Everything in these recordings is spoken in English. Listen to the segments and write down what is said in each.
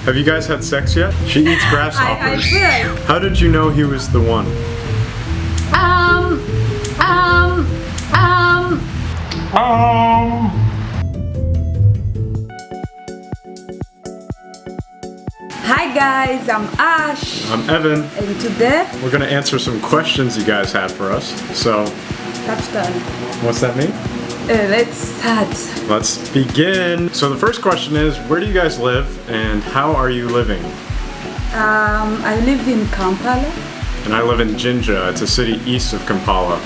Have you guys had sex yet? She eats grasshoppers. I feel like... How did you know he was the one? Hi guys, I'm Ash. I'm Evan. And today, We're gonna answer some questions you guys had for us. So, touchdown. what's that mean? Let's start. Let's begin. So the first question is, where do you guys live and how are you living? I live in Kampala. And I live in Jinja. It's a city east of Kampala.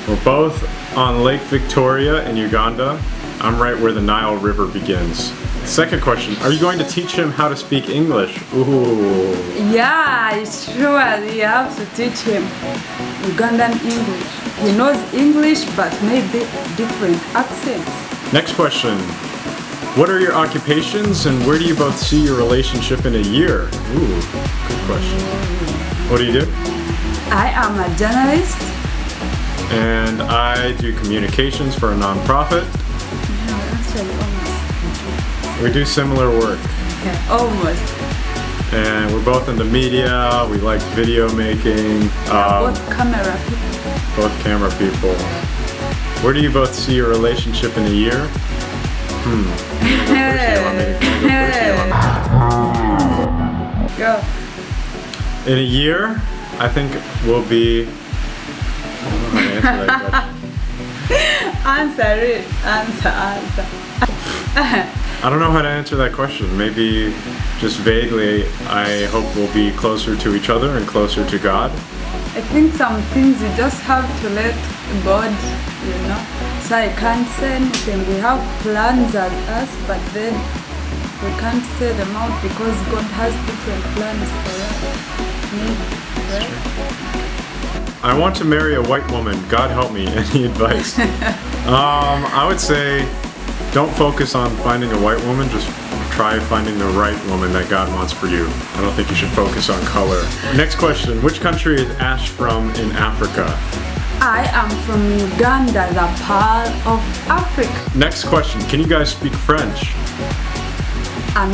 We're both on Lake Victoria in Uganda. I'm right where the Nile River begins. Second question, are you going to teach him how to speak English? Ooh. Yeah, it's true. You have to teach him Ugandan English. He knows English, but maybe different accents. Next question, what are your occupations and where do you both see your relationship in a year? Ooh, good question. What do you do? I am a journalist. And I do communications for a nonprofit. No, actually, almost. We do similar work. Yeah, almost. And we're both in the media, we like video making. Both camera people. Both camera people. Where do you both see your relationship in a year? Go. In a year, I think we'll be... I don't know how to answer that question. Answer it. Answer. I don't know how to answer that question. Maybe just vaguely, I hope we'll be closer to each other and closer to God. I think some things you just have to let God, you know. So I can't say anything. We have plans as us, but then we can't say them out because God has different plans for us. Maybe, right? I want to marry a white woman. God help me. Any advice? I would say don't focus on finding a white woman. Just try finding the right woman that God wants for you. I don't think you should focus on color. Next question. Which country is Ash from in Africa? I am from Uganda, the part of Africa. Next question. Can you guys speak French? And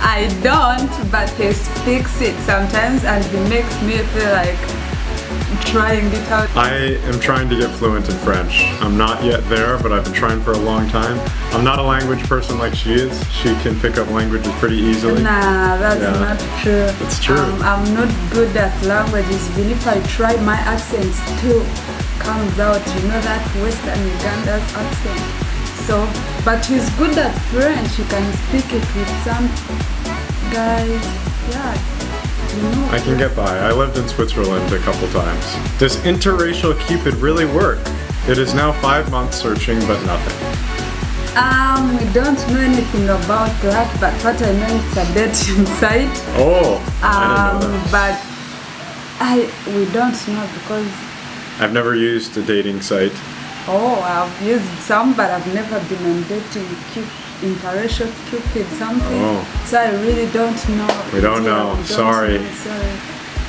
I don't, but he speaks it sometimes and he makes me feel like trying it out. I am trying to get fluent in French. I'm not yet there, but I've been trying for a long time. I'm not a language person like she is. She can pick up languages pretty easily. Nah, that's not true. It's true. I'm not good at languages. Even if I try, my accent still comes out. You know that Western Uganda's accent. So, but he's good at French. He can speak it with some guys. Yeah. You know, I can get by. I lived in Switzerland a couple times. Does Interracial Cupid really work? It is now 5 months searching, but nothing. We don't know anything about that, but what I know it's a dating site. Oh, I didn't know that. But we don't know because... I've never used a dating site. Oh, I've used some, but I've never been on dating Interracial Cupid something. Oh. So I really don't know. We don't know. Sorry. Sorry.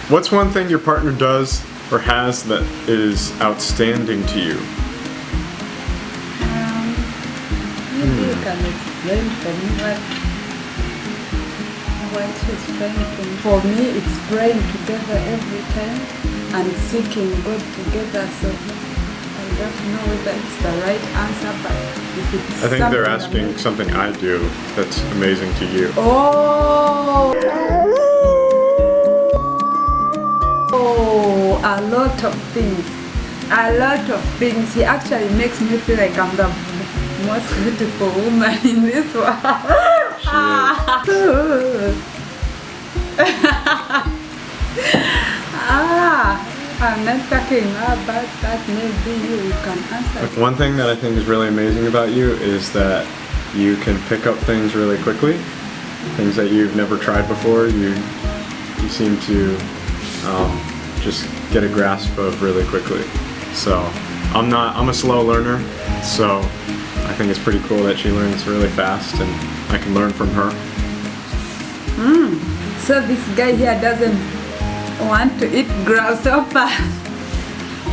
What's one thing your partner does or has that is outstanding to you? Maybe you can explain for me what is praying for me. For me, it's praying together every time and seeking God together. So I don't know whether it's the right answer, but if it's I think they're asking something I do that's amazing to you. Oh, a lot of things. A lot of things. He actually makes me feel like I'm the most beautiful woman in this world. I'm not talking about that. Maybe you can answer. One thing that I think is really amazing about you is that you can pick up things really quickly. Things that you've never tried before, you seem to just get a grasp of really quickly. So I'm a slow learner, so I think it's pretty cool that she learns really fast and I can learn from her. So this guy here doesn't want to eat grasshoppers.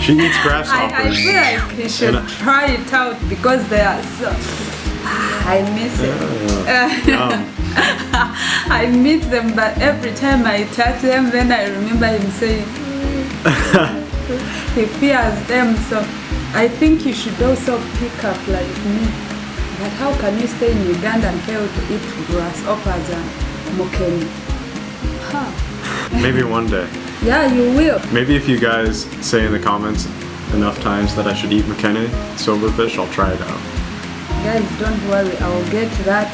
She eats grasshoppers. I feel like he should try it out because they are so... I miss it. Yum. I miss them, but every time I touch them, then I remember him saying he fears them. So I think you should also pick up like me. But how can you stay in Uganda and fail to eat grasshoppers and mokeni? Huh. Maybe one day. Yeah, you will. Maybe if you guys say in the comments enough times that I should eat McKenna silverfish, I'll try it out. Guys, don't worry. I'll get that.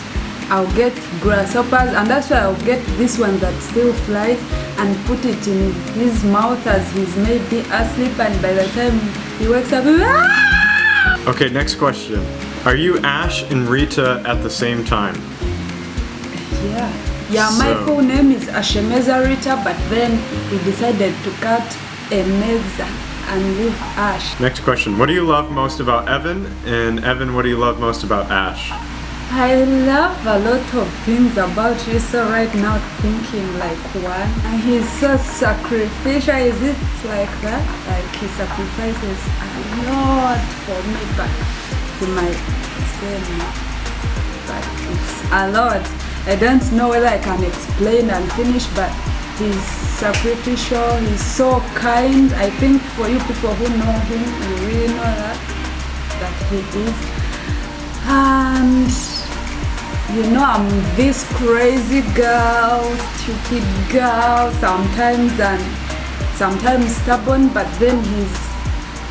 I'll get grasshoppers, and that's why I'll get this one that still flies and put it in his mouth as he's maybe asleep, and by the time he wakes up, ah! Okay, next question. Are you Ash and Rita at the same time? Yeah, my So- full name is Ashemeza Rita, but then we decided to cut Emeza and leave Ash. Next question. What do you love most about Evan? And Evan, what do you love most about Ash? I love a lot of things about you, so right now thinking like one. And he's so sacrificial, is it like that? Like he sacrifices a lot for me, but he might say no. But it's a lot. I don't know whether I can explain and finish, but he's sacrificial, he's so kind. I think for you people who know him, you really know that he is. And you know, I'm this crazy girl, stupid girl sometimes, and sometimes stubborn, but then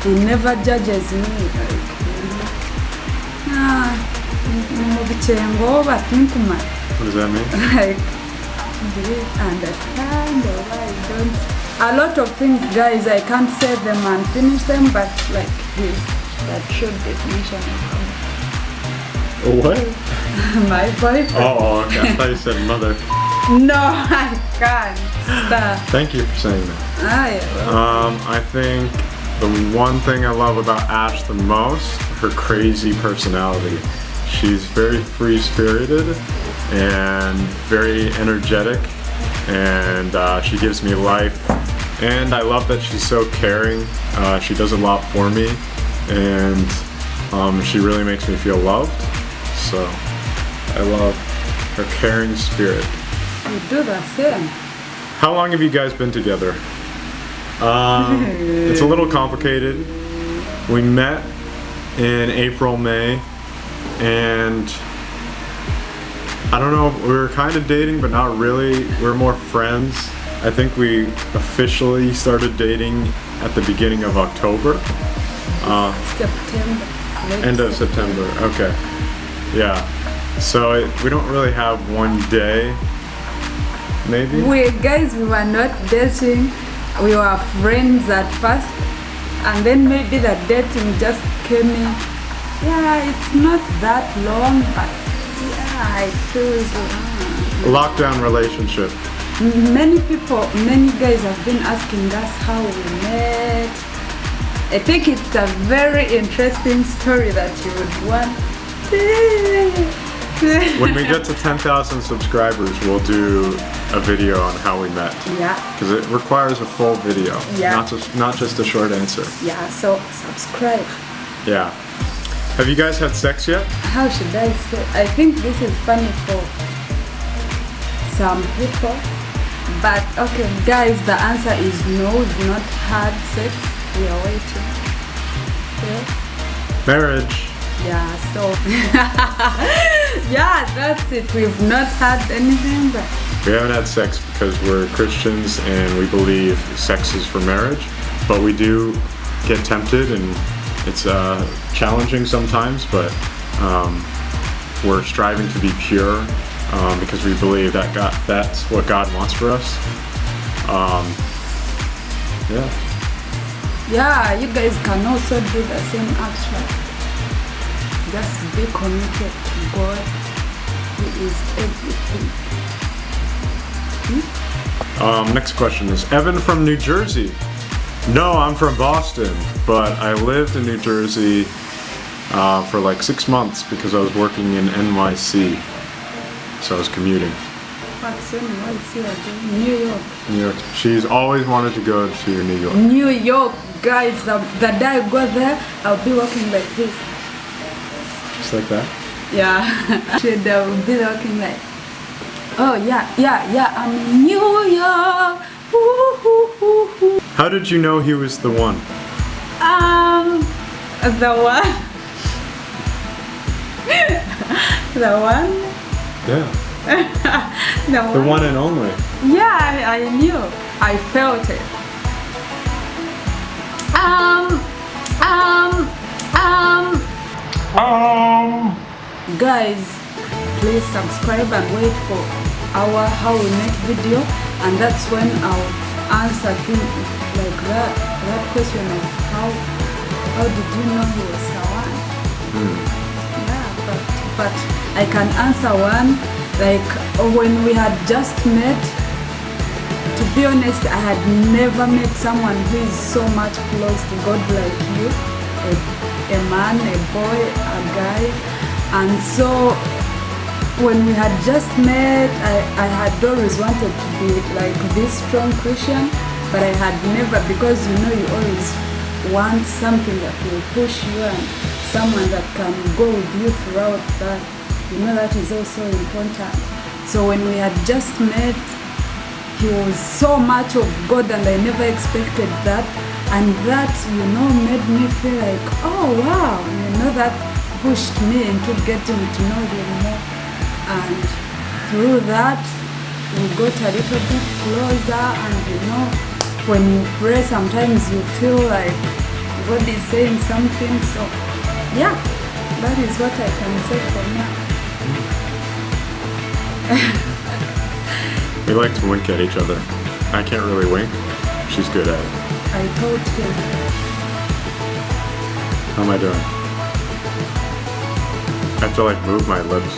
he never judges me. Like, What does that mean? like, do you understand or why don't? A lot of things, guys, I can't say them and finish them, but like he's that true definition What? of my boyfriend. Oh, okay. I thought you said mother. No, I can't. Stop. Thank you for saying that. I think the one thing I love about Ash the most, her crazy personality. She's very free-spirited and very energetic, and she gives me life. And I love that she's so caring. She does a lot for me, and she really makes me feel loved. So I love her caring spirit. You do the same. How long have you guys been together? It's a little complicated. We met in April, May, and I don't know, we were kind of dating, but not really. We're more friends. I think we officially started dating at the beginning of October. September. End of September, okay. Yeah, so we don't really have one day, maybe? We were not dating. We were friends at first, and then maybe the dating just came in. Yeah, it's not that long, but yeah, it feels long. Lockdown relationship. Many guys have been asking us how we met. I think it's a very interesting story that you would want. When we get to 10,000 subscribers, we'll do a video on how we met. Yeah. Because it requires a full video, Yeah. not just a short answer. Yeah, so subscribe. Yeah. Have you guys had sex yet? How should I say? I think this is funny for some people. But okay, guys, the answer is no, we've not had sex. We are waiting. Yeah. Marriage. Yeah, so yeah, that's it. We've not had anything, but We haven't had sex because we're Christians and we believe sex is for marriage. But we do get tempted, and it's challenging sometimes, but we're striving to be pure because we believe that that's what God wants for us. Yeah. yeah, you guys can also do the same action. Just be committed to God, who is everything. Next question is Evan from New Jersey? No, I'm from Boston, but I lived in New Jersey for like 6 months because I was working in NYC, so I was commuting. What's NYC again? New York. New York. She's always wanted to go to New York. New York, guys. The day I go there, I'll be walking like this. Just like that? Yeah. Should be looking like, oh yeah, I'm in New York. Woo. How did you know he was the one? The one. The one. Yeah. The The one and only. Yeah, I knew. I felt it. Guys, please subscribe and wait for our how we make video, and that's when I'll answer things like that question of how did you know he was the one? Yeah, but I can answer one like when we had just met. To be honest, I had never met someone who is so much close to God like you, a man, a boy, a guy. And so when we had just met, I had always wanted to be like this strong Christian, but I had never, because you always want something that will push you and someone that can go with you throughout that. That is also important. So when we had just met, he was so much of God and I never expected that. And that, made me feel like, oh wow, that pushed me into getting to know him more. And through that, we got a little bit closer, and when you pray, sometimes you feel like God is saying something. So yeah, that is what I can say for now. We like to wink at each other. I can't really wink. She's good at it. I told him. How am I doing? I have to move my lips.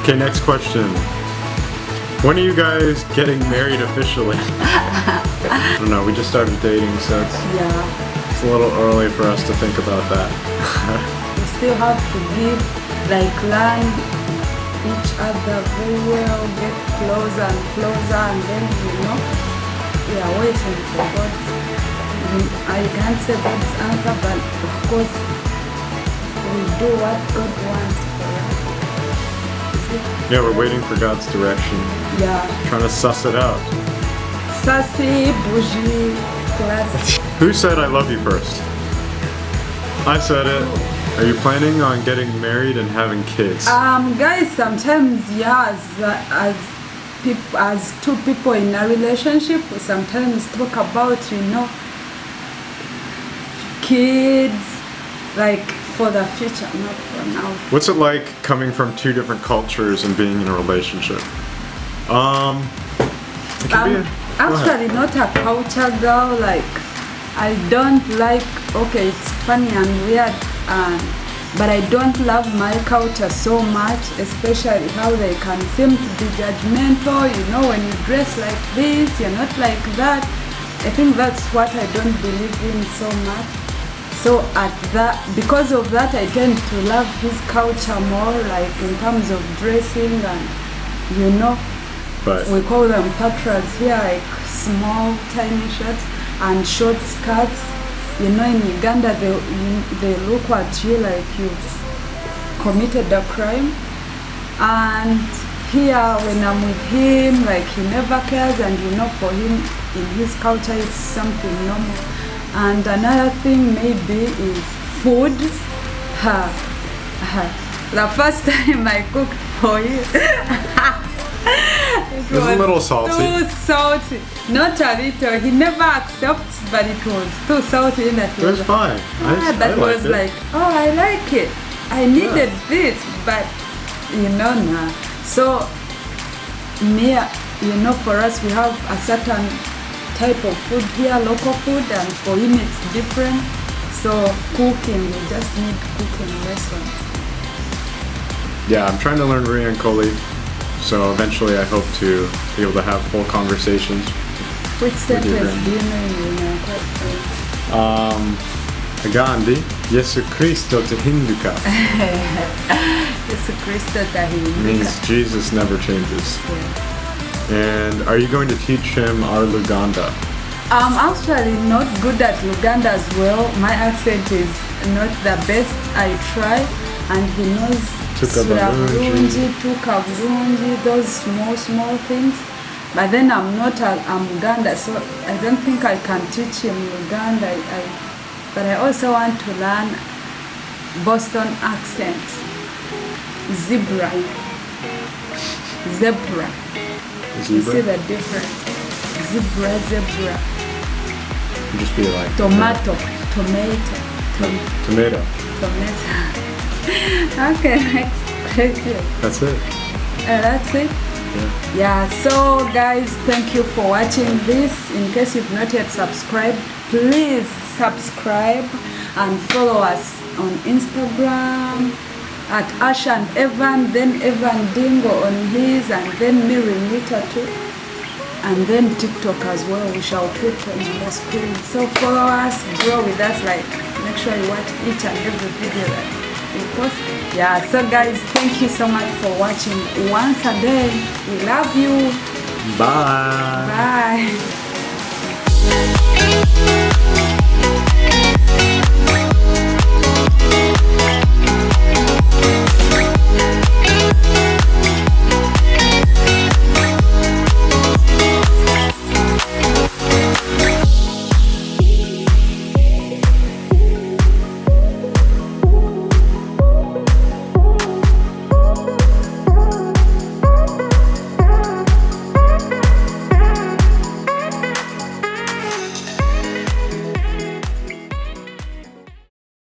Okay, next question. When are you guys getting married officially? I don't know, we just started dating, so it's a little early for us to think about that. We still have to learn each other very well, get closer and closer, and then we are waiting for God. I can't say God's answer, but of course we do what God wants for us. Yeah, we're waiting for God's direction. Yeah. Trying to suss it out. Sassy, bougie, classy. Who said I love you first? I said it. Are you planning on getting married and having kids? Guys, sometimes, as two people in a relationship, we sometimes talk about, kids, for the future, not for now. What's it like coming from two different cultures and being in a relationship? It can be actually not a culture girl. I don't okay, it's funny and weird, but I don't love my culture so much, especially how they can seem to be judgmental. When you dress like this, you're not like that. I think that's what I don't believe in so much. So because of that, I tend to love his culture more, in terms of dressing and, But we call them patras here, small, tiny shirts and short skirts. In Uganda, they look at you like you've committed a crime. And here, when I'm with him, he never cares, and for him, in his culture, it's something normal. And another thing maybe is food. The first time I cooked for you, it was a little salty. Too salty. Not a little. He never accepts, but it was too salty that it was fine. That was I like it. I needed this, but nah. So for us, we have a certain type of food here, local food, and for him it's different. So cooking, we just need cooking lessons. Yeah, I'm trying to learn Ryankoli, so eventually I hope to be able to have full conversations. Which sentence do you know in Gandhi, Yesu Kristo tahinduka. Yesu Kristo tahinduka means Jesus never changes. Yeah. And are you going to teach him our Luganda? I'm actually not good at Luganda as well. My accent is not the best. I try, and he knows Tuka bulungi. tuka bulungi, those small things. But then I'm Uganda, so I don't think I can teach him Uganda. But I also want to learn Boston accent. Zebra. You see the difference? Zebra. Just be like Tomato. Okay, next question. That's it. That's it. Yeah, so guys, thank you for watching this. In case you've not yet subscribed, please subscribe and follow us on Instagram at Ash and Evan, then Evan Dingo on his, and then Miri Mita too, and then TikTok as well. We shall put on the screen. So follow us, grow with us, like make sure you watch each and every video that we post. Yeah, so guys, thank you so much for watching once again. We love you. Bye. Bye.